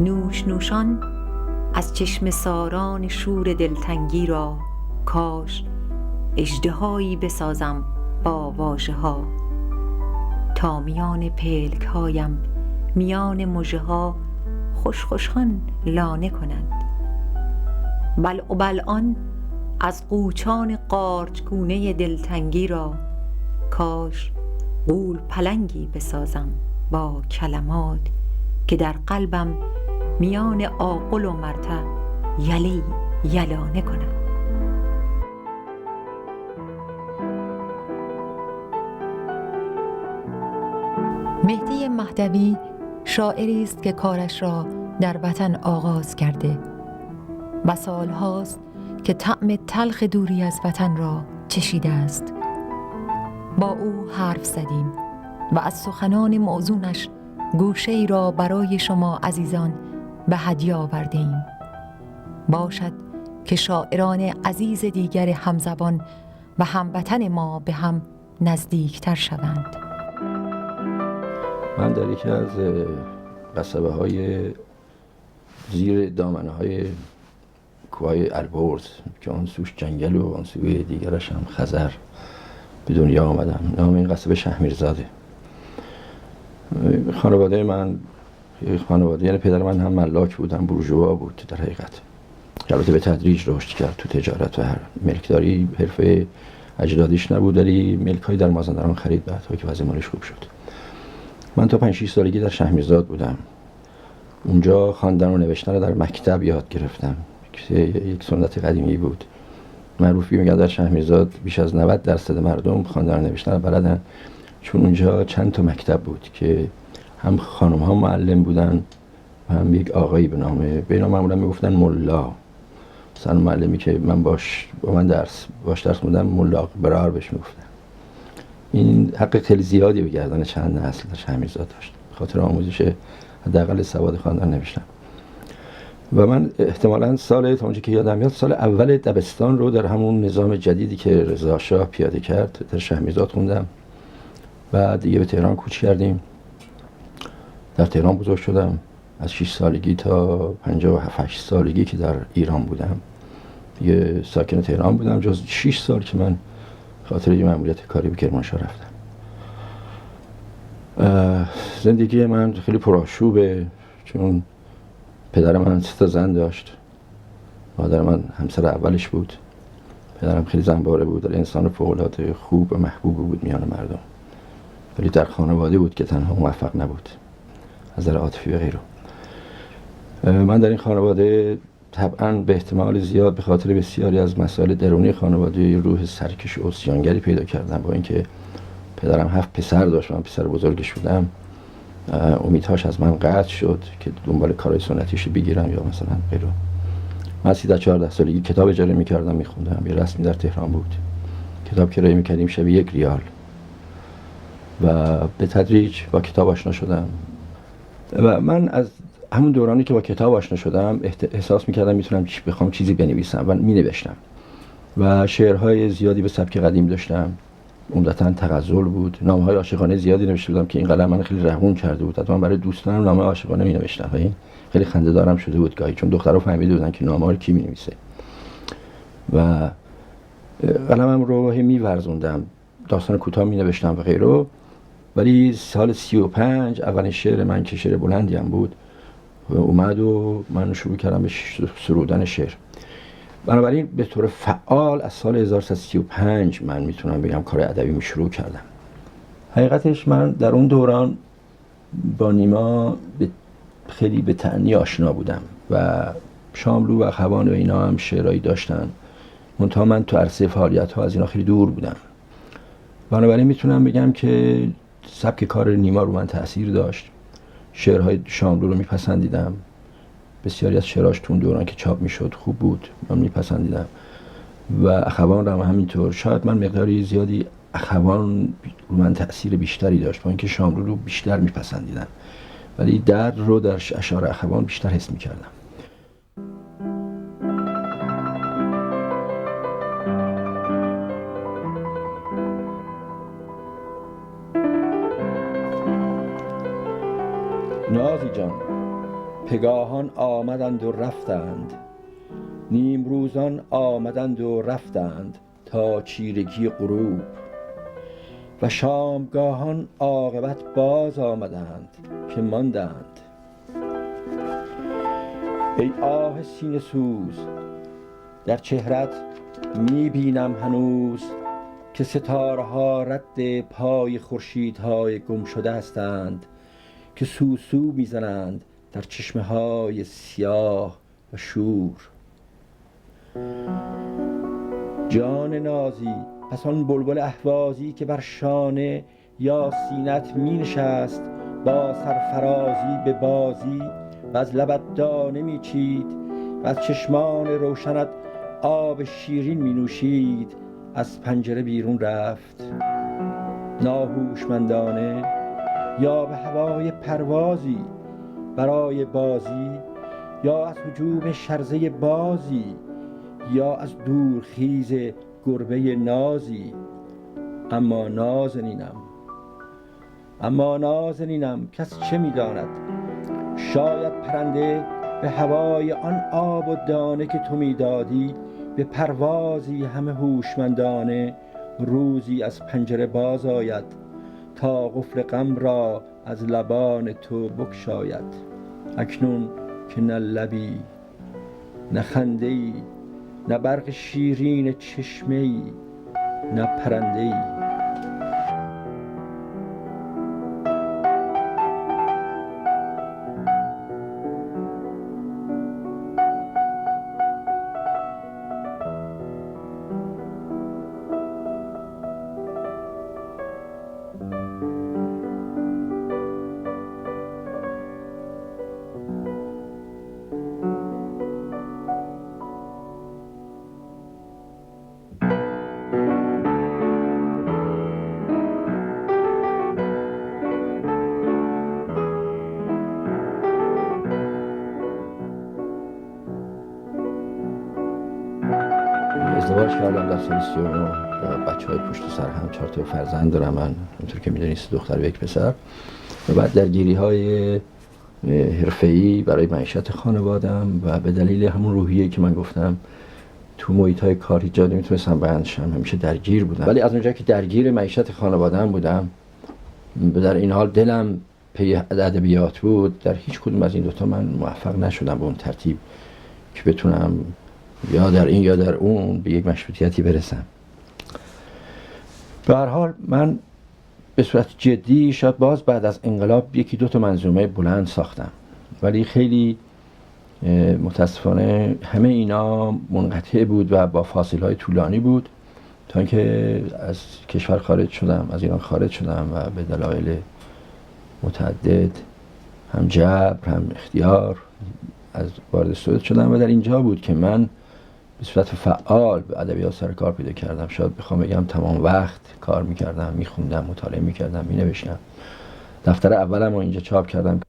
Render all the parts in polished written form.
نوش نوشان از چشمه ساران شور دلتنگی را کاش اژدهایی بسازم با واژه ها، تا میان پلک هایم میان مژه ها خوش خوشان لانه کنند. بلع و بلعان از قوچان قارچگونه دلتنگی را کاش غول پلنگی بسازم با کلمات که در قلبم میان آغل و مرتع یلی یلانه کنند. مهدی مهدوی شاعری است که کارش را در وطن آغاز کرده و سالهاست که طعم تلخ دوری از وطن را چشیده است. با او حرف زدیم و از سخنان موزونش گوشه‌ای را برای شما عزیزان به هدیه آورده ایم. باشد که شاعران عزیز دیگر همزبان و هموطن ما به هم نزدیکتر شوند. من در یکی از قصبه های زیر دامنه های کوههای البرز که آن سوش جنگل و آن سوی دیگرش هم خزر به دنیا آمدم. نام این قصبه شهمیرزاده. خانواده من یعنی پدر من هم ملاک بود هم بورژوا بود در حقیقت. البته به تدریج رشد کرد تو تجارت و هر ملکداری حرفه اجدادیش نبود، ولی ملک‌های در مازندران خرید بعدها که وضع مالش خوب شد. من تا 5-6 سالگی در شهمیرزاد بودم. اونجا خواندن و نوشتن در مکتب یاد گرفتم که یک سنت قدیمی بود. معروفی میگن در شهمیرزاد بیش از 90% مردم خواندن و نوشتن بلدن، چون اونجا چند تا مکتب بود که هم خانم ها معلم بودن و هم یک آقایی به نام معمولا میگفتن ملا. مثلا معلمی که من باش درس خوندم ملا برار بهش میگفتن. این حق خیلی زیادی به گردن چند نسل در شهمیرزاد داشت، خاطر آموزش حداقل سواد خواندن نوشتن. و من احتمالاً تا اونجا که یادم میاد سال اول دبستان رو در همون نظام جدیدی که رضا شاه پیاده کرد در شهمیرزاد خوندم. بعد دیگه به تهران کوچ کردیم. در تهران بزرگ شدم از 6 سالگی تا 57-8 سالگی که در ایران بودم. دیگه ساکن تهران بودم جز 6 سال که من خاطر یه مأموریت کاری به کرمانشاه رفتم. زندگی من خیلی پرآشوبه، چون پدر من 3 زن داشت. مادر من همسر اولش بود. پدرم خیلی زنباره بود، ولی انسان فوق‌العاده خوب و محبوب بود میان مردم. ولی در خانواده بود که تنها موفق نبود از نظر عاطفی و غیره. من در این خانواده طبعاً به احتمال زیاد به خاطر بسیاری از مسائل درونی خانواده روح سرکش و عصیانگری پیدا کردم. با اینکه پدرم 7 پسر داشت و من پسر بزرگش بودم، امیدهاش از من قطع شد که دنبال کارهای سنتیش بگیرم یا مثلا غیره. من 13-14 سالگی کتاب اجاره می‌کردم می‌خوندم. یه رسمی در تهران بود، کتاب کرایه می‌کردیم شب 1 ریال و به تدریج با کتاب آشنا شدم. و من از همون دورانی که با کتاب آشنا شدم احساس می‌کردم میتونم بخوام چیزی بنویسم و می‌نوشتم. و شعرهای زیادی به سبک قدیم داشتم، عمدتاً تغزل بود. نامه‌های عاشقانه زیادی نوشته بودم که این قلم من خیلی رحون کرده بود. حتما برای دوستانم نامه عاشقانه می‌نوشتم و این خیلی خنده‌دارم شده بود گاهی، چون دخترها فهمیده بودن که نامه‌ها رو کی می‌نویسه. و قلمم رو می‌ورزوندم، داستان کوتاه می‌نوشتم و غیره. ولی سال 35 اولین شعر من که شعر بلندی هم بود اومد و من شروع کردم به سرودن شعر. بنابراین به طور فعال از سال 1335 من میتونم بگم کار ادبی شروع کردم. حقیقتش من در اون دوران با نیما خیلی به تأنی آشنا بودم و شاملو و اخوان و اینا هم شعرهایی داشتن، منتها من تو عرصه فعالیت ها از اینا خیلی دور بودم. بنابراین میتونم بگم که سبک کار نیما رو من تأثیر داشت. شعرهای شاملو رو میپسندیدم، بسیاری از شعراش تو اون دوران که چاپ میشد خوب بود، من میپسندیدم. و اخوان رو هم همینطور. شاید من مقداری زیادی اخوان رو من تأثیر بیشتری داشت، با اینکه شاملو رو بیشتر میپسندیدم، ولی درد رو در اشعار اخوان بیشتر حس میکردم. نازی جان پگاهان آمدند و رفتند، نیمروزان آمدند و رفتند تا چیرگی غروب، و شامگاهان عاقبت باز آمدند که ماندند. ای آه سینه سوز، در چهرت می بینم هنوز که ستارها رد پای خورشیدهای گم شده هستند که سوسو میزنند در چشمه های سیاه و شور. جان نازی، پس آن بلبل اهوازی که بر شانه یا سینت می نشست با سرفرازی به بازی و از لبت دانه می چید و از چشمان روشنت آب شیرین می نوشید، از پنجره بیرون رفت ناهوشمندانه، یا به هوای پروازی برای بازی، یا از هجوم شرزه بازی، یا از دورخیز گربه نازی. اما نازنینم کس چه می‌داند، شاید پرنده به هوای آن آب و دانه که تو میدادی به پروازی همه هوشمندانه روزی از پنجره باز آید تا قفل غم را از لبان تو بگشاید. اکنون که نه لبی، نه خنده‌ای، نه برق شیرین چشمه‌ای، نه پرنده‌ای. ازدواج کردم در سال 39 و بچه‌های پشت سر هم 4 تا فرزند دارم من، همونطور که می‌دونید 3 دختر و 1 پسر. و بعد درگیری‌های حرفه‌ای برای معیشت خانواده‌ام و به دلیل همون روحیه‌ای که من گفتم تو محیط‌های کاری جا نمیتونستم بندشم، همیشه درگیر بودم. ولی از اونجایی که درگیر معیشت خانواده‌ام بودم، در این حال دلم پی ادبیات بود، در هیچ کدوم از این دوتا من موفق نشدم به اون ترتیب که بتونم یا در این یا در اون به یک مشروطیتی برسم. به هر حال من به صورت جدی شاید باز بعد از انقلاب 1-2 تا منظومه بلند ساختم، ولی خیلی متاسفانه همه اینا منقطع بود و با فاصله‌های طولانی بود تا اینکه از کشور خارج شدم، از ایران خارج شدم و به دلایل متعدد، هم جبر هم اختیار، از وارد سوئد شدم و در اینجا بود که من به صورت فعال به ادبیات سر کار پیدا کردم. شاید بخوام بگم تمام وقت کار میکردم، میخوندم، مطالعه میکردم، مینوشتم. دفتر اولم رو اینجا چاپ کردم.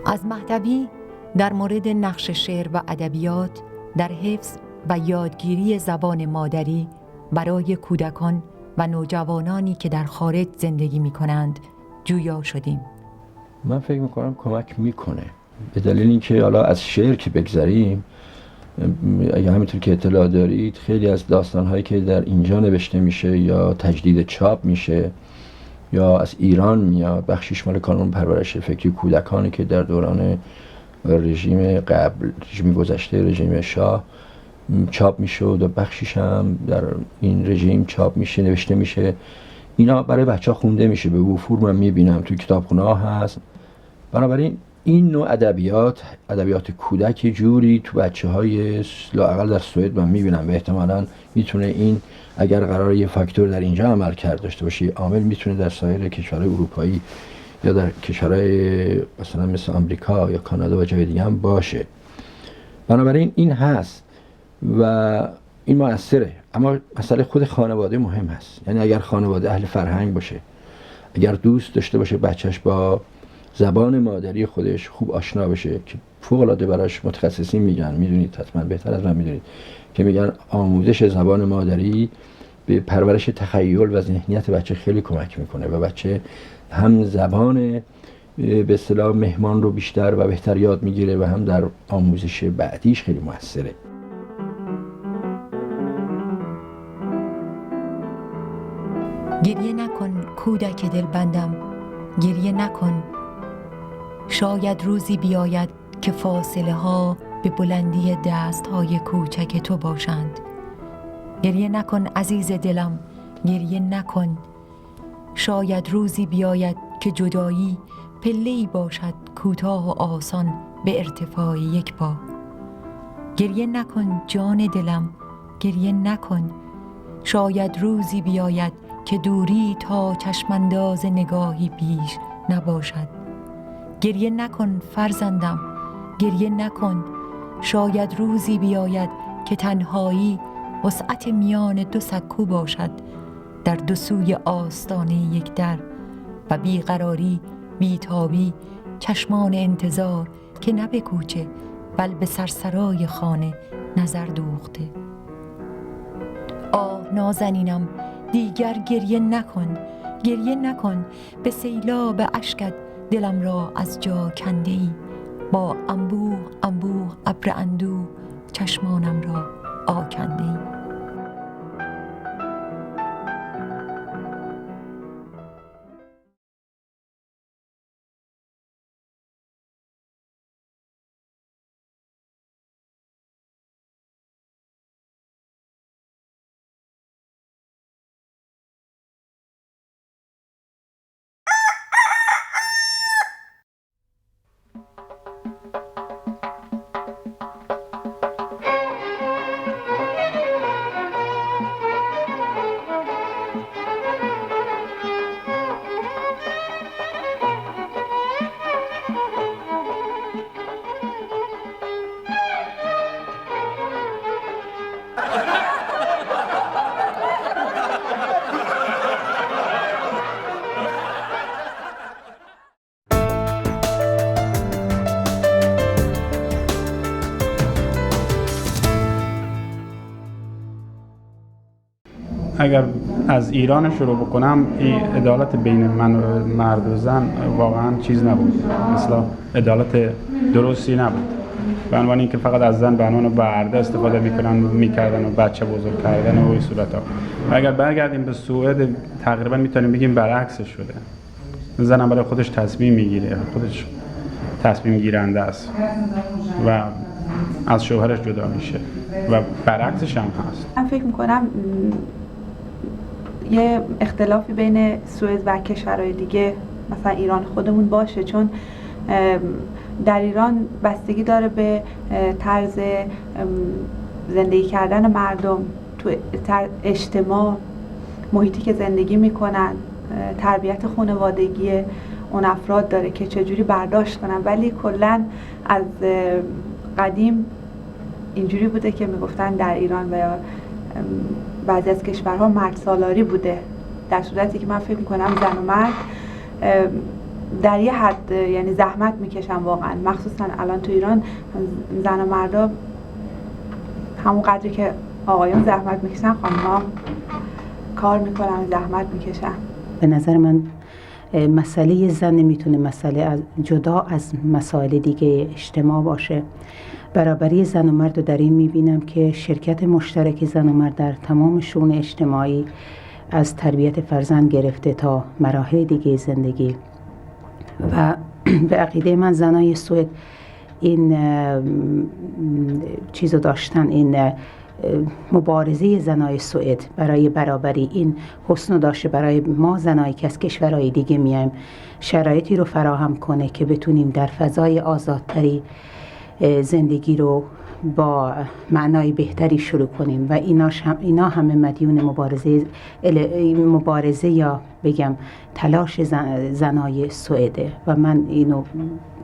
از مهدوی در مورد نقش شعر و ادبیات در حفظ و یادگیری زبان مادری برای کودکان و نوجوانانی که در خارج زندگی می کنند جویا شدیم. من فکر میکنم کمک میکنه، به دلیل اینکه حالا از شعر که بگذریم، اگه همینطور که اطلاع دارید خیلی از داستانهایی که در اینجا نوشته میشه یا تجدید چاپ میشه یا از ایران میاد، بخشیش مال کانون پرورش فکری کودکانی که در دوران رژیم قبل، رژیم گذشته، رژیم شاه چاپ میشد و بخشیش هم در این رژیم چاپ میشه، نوشته میشه. اینا برای بچه‌ها خونده میشه، به وفور من میبینم توی کتابخونه‌ها هست. بنابراین این نوع ادبیات کودک جوری تو بچه‌های لااقل در سوئد من میبینم و احتمالاً میتونه این اگر قرار یه فاکتور در اینجا عمل کرد داشته باشه، عامل میتونه در سایر کشورهای اروپایی یا در کشورهای مثلا مثل آمریکا یا کانادا و جای دیگه هم باشه. بنابراین این هست و این مؤثره. اما مسئله خود خانواده مهم هست. یعنی اگر خانواده اهل فرهنگ باشه، اگر دوست داشته باشه بچهش با زبان مادری خودش خوب آشنا بشه که فوق‌العاده براش متخصصین میگن، میدونید حتما بهتر از من میدونید که میگن آموزش زبان مادری به پرورش تخیل و ذهنیت بچه خیلی کمک میکنه و بچه هم زبان به اصطلاح مهمان رو بیشتر و بهتر یاد میگیره و هم در آموزش بعدیش خیلی موثره. گریه نکن کودک دلبندم، گریه نکن. شاید روزی بیاید که فاصله ها به بلندی دست های کوچک تو باشند. گریه نکن عزیز دلم، گریه نکن. شاید روزی بیاید که جدایی پله‌ای باشد کوتاه و آسان به ارتفاع یک پا. گریه نکن جان دلم، گریه نکن. شاید روزی بیاید که دوری تا چشمانداز نگاهی بیش نباشد. گریه نکن فرزندم، گریه نکن. شاید روزی بیاید که تنهایی وسعت میان دو سکو باشد، در دو سوی آستانه یک در، و بیقراری، بیتابی، چشمان انتظار که نه به کوچه بل به سرسرای خانه نظر دوخته. آه نازنینم، دیگر گریه نکن، گریه نکن. به سیلاب اشکت دلم را از جا کنده ای، با انبوه انبوه ابر اندوه چشمانم را آکنده ای. اگر از ایران شروع بکنم، این عدالت بین من و مرد و زن واقعا چیز نبود، مثلا عدالت درستی نبود. به عنوان اینکه فقط از زن به عنوان برده استفاده میکردن و بچه بزرگ کردن و این صورت ها. و اگر برگردیم به سوئد، تقریبا میتونیم بگیم برعکسش شده. زن برای خودش تصمیم میگیره، خودش تصمیم گیرنده است و از شوهرش جدا میشه و برعکسش هم هست. من فکر میکنم یه اختلافی بین سوئد و کشورهای دیگه مثلا ایران خودمون باشه، چون در ایران بستگی داره به طرز زندگی کردن مردم تو اجتماع، محیطی که زندگی میکنن، تربیت خانوادگی اون افراد داره که چجوری برداشت کنن. ولی کلا از قدیم اینجوری بوده که میگفتن در ایران و یا بعضی از کشورها مرد سالاری بوده، در صورتی که من فکر میکنم زن و مرد در یه حد یعنی زحمت میکشن واقعا، مخصوصا الان تو ایران زن و مردا همون قدری که آقایون زحمت میکشن، خانم‌ها کار میکنن، زحمت میکشن. به نظر من مسئله زن نمیتونه مسئله جدا از مسائل دیگه اجتماع باشه. برابری زن و مرد رو در این میبینم که شرکت مشترک زن و مرد در تمام شؤون اجتماعی، از تربیت فرزند گرفته تا مراحل دیگه زندگی. و به عقیده من زنای سوئد این چیزو داشتن، این مبارزه زنای سوئد برای برابری این حسن داشته برای ما زنایی که از کشورهای دیگه میایم شرایطی رو فراهم کنه که بتونیم در فضای آزادتری زندگی رو با معنای بهتری شروع کنیم و اینا همه مدیون مبارزه یا بگم تلاش زنای سوئده و من اینو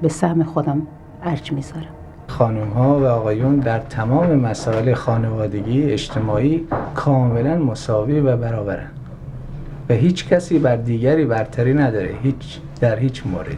به سهم خودم ارج میذارم. خانم ها و آقایون در تمام مسائل خانوادگی اجتماعی کاملا مساوی و برابرن و هیچ کسی بر دیگری برتری نداره، در هیچ موردی.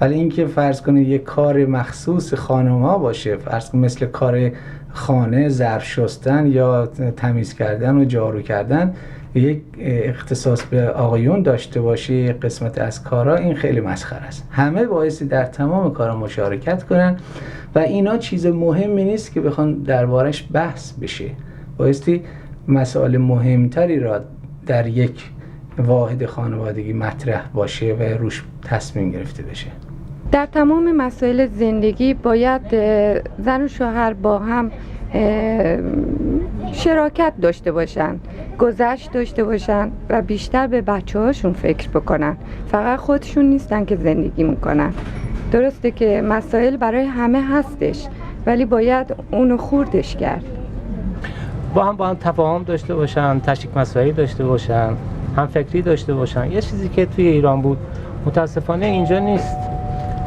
ولی اینکه فرض کنید یک کار مخصوص خانم‌ها باشه، فرض کنید مثل کار خانه، ظرف شستن یا تمیز کردن و جارو کردن، یک اختصاص به آقایون داشته باشه یک قسمت از کارا، این خیلی مسخره است. همه بایستی در تمام کارا مشارکت کنن و اینا چیز مهمی نیست که بخوان دربارش بحث بشه. بایستی مسائل مهمتری را در یک واحد خانوادگی مطرح باشه و روش تصمیم گرفته بشه. در تمام مسائل زندگی باید زن و شوهر با هم شراکت داشته باشن، گذشت داشته باشن و بیشتر به بچه هاشون فکر بکنن. فقط خودشون نیستن که زندگی میکنن. درسته که مسائل برای همه هستش ولی باید اونو خوردش کرد. با هم تفاهم داشته باشن، تشریک مسائلی داشته باشن، هم فکری داشته باشن. یه چیزی که توی ایران بود متاسفانه اینجا نیست.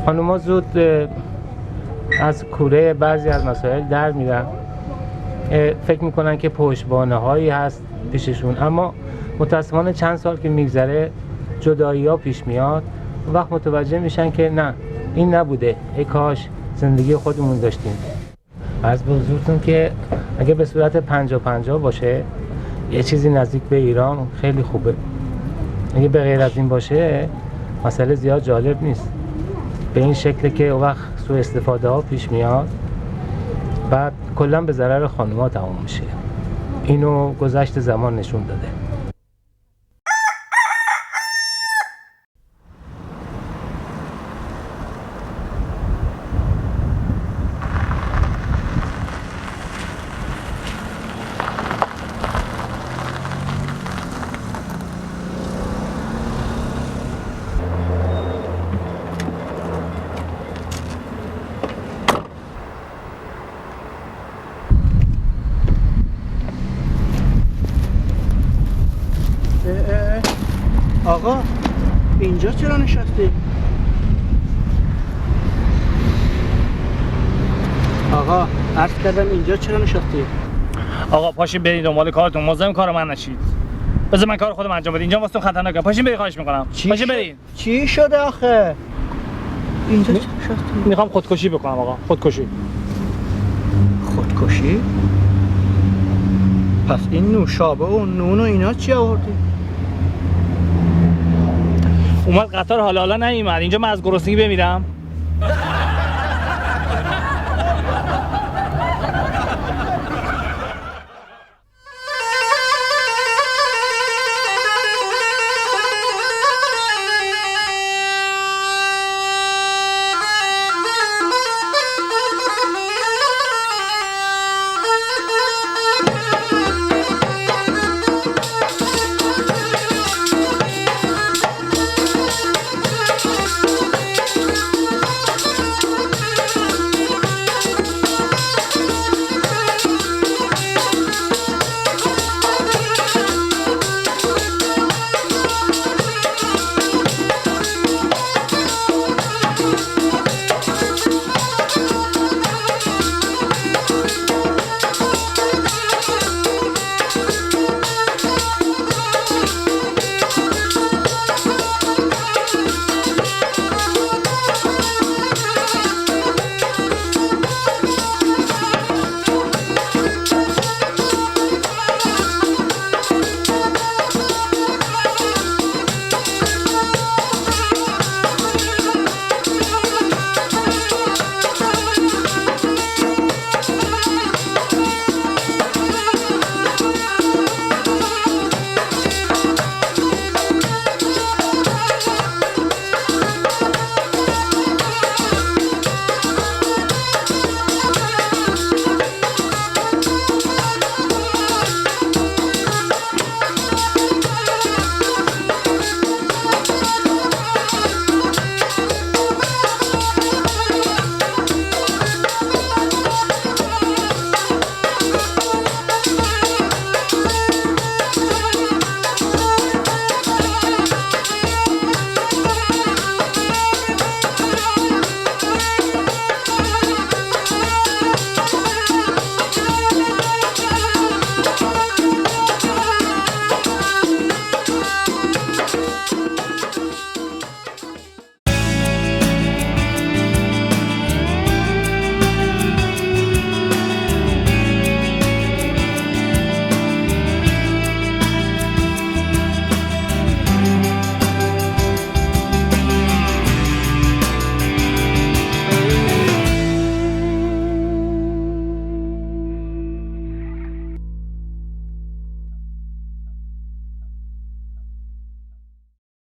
خانوما زود از کوره بعضی از مسائل در میرن، فکر میکنن که پشتوانه هایی هست پیششون، اما متاسفانه چند سال که میگذره جدایی ها پیش میاد، اون وقت متوجه میشن که نه این نبوده، ای کاش زندگی خودمون داشتیم. عرض به حضورتون که اگه به صورت 50-50 باشه یه چیزی نزدیک به ایران خیلی خوبه. اگه به غیر از این باشه مسئله زیاد جالب نیست. به این شکل که اون وقت سوء استفاده ها پیش میاد، بعد کلا به ضرر خانم‌ها تمام میشه. اینو گذشت زمان نشون داده. آقا اینجا چرا نشستی؟ آقا عرض کردم اینجا چرا نشستی؟ آقا پاشین برید دنبال کارتون، مزاحم کار من نشید. بذار من کار خودم انجام بدم. اینجا واسه خطرناکه. پاشین برید خواهش میکنم. پاشین برید. چی شده آخه؟ اینجا چرا نشستی؟ میخوام خودکشی بکنم آقا، خودکشی. خودکشی؟ پس این نوشابه و نون و اینا چی آوردی؟ اومد قطار حالا نیومد. اینجا من از گرسنگی بمیرم.